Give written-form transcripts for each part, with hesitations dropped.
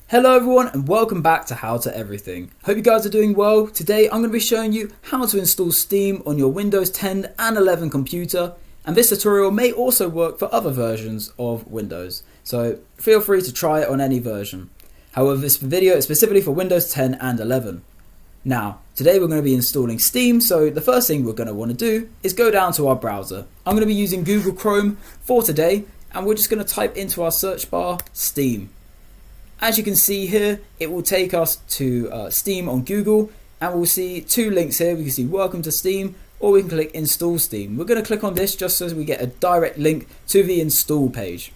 Hello everyone and welcome back to How to Everything. Hope you guys are doing well. Today I'm going to be showing you how to install Steam on your Windows 10 and 11 computer, and this tutorial may also work for other versions of Windows, so feel free to try it on any version. However, this video is specifically for Windows 10 and 11. Now, today we're going to be installing Steam, so the first thing we're going to want to do is go down to our browser. I'm going to be using Google Chrome for today, and we're just going to type into our search bar Steam. As you can see here, it will take us to Steam on Google, and we'll see two links here. We can see Welcome to Steam, or we can click Install Steam. We're going to click on this just so we get a direct link to the install page.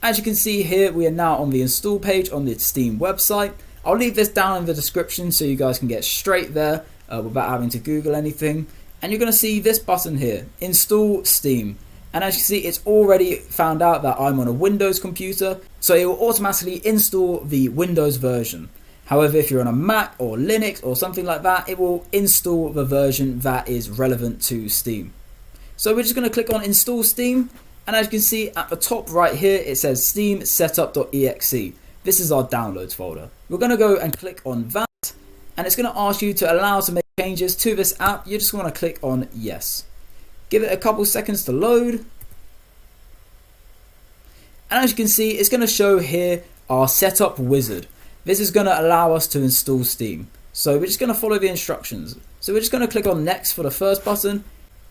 As you can see here, we are now on the install page on the Steam website. I'll leave this down in the description so you guys can get straight there without having to Google anything. And you're going to see this button here, Install Steam. And as you can see, it's already found out that I'm on a Windows computer, so it will automatically install the Windows version. However, if you're on a Mac or Linux or something like that, it will install the version that is relevant to Steam. So we're just going to click on Install Steam, and as you can see at the top right here, it says Steam Setup.exe. This is our downloads folder. We're going to go and click on that, and it's going to ask you to allow to make changes to this app. You just want to click on Yes. Give it a couple seconds to load. And as you can see, it's going to show here our setup wizard. This is going to allow us to install Steam. So we're just going to follow the instructions. So we're just going to click on next for the first button.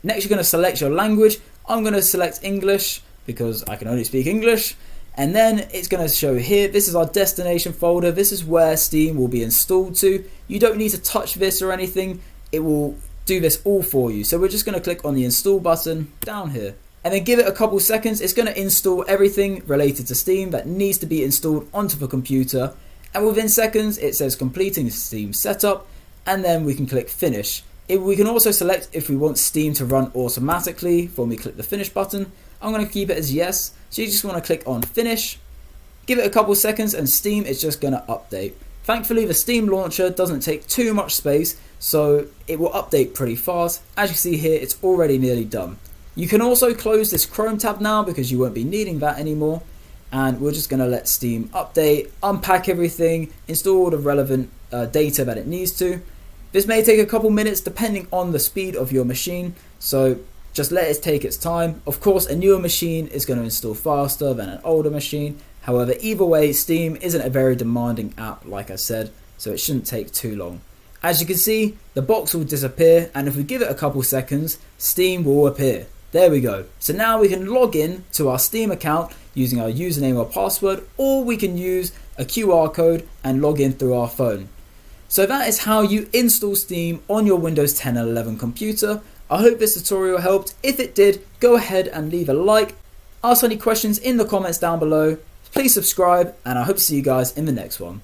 Next, you're going to select your language. I'm going to select English because I can only speak English. And then it's going to show here, this is our destination folder. This is where Steam will be installed to. You don't need to touch this or anything. It will do this all for you. So we're just going to click on the install button down here, and then give it a couple seconds. It's going to install everything related to Steam that needs to be installed onto the computer, and within seconds it says completing Steam setup, and then we can click finish. We can also select if we want Steam to run automatically when we click the finish button. I'm going to keep it as yes, so you just want to click on finish, give it a couple seconds, and Steam is just going to update. Thankfully, the Steam launcher doesn't take too much space, so it will update pretty fast. As you see here, it's already nearly done. You can also close this Chrome tab now because you won't be needing that anymore. And we're just going to let Steam update, unpack everything, install all the relevant data that it needs to. This may take a couple minutes depending on the speed of your machine, so just let it take its time. Of course, a newer machine is going to install faster than an older machine. However, either way, Steam isn't a very demanding app, like I said, so it shouldn't take too long. As you can see, the box will disappear, and if we give it a couple seconds, Steam will appear. There we go. So now we can log in to our Steam account using our username or password, or we can use a QR code and log in through our phone. So that is how you install Steam on your Windows 10 and 11 computer. I hope this tutorial helped. If it did, go ahead and leave a like. Ask any questions in the comments down below. Please subscribe, and I hope to see you guys in the next one.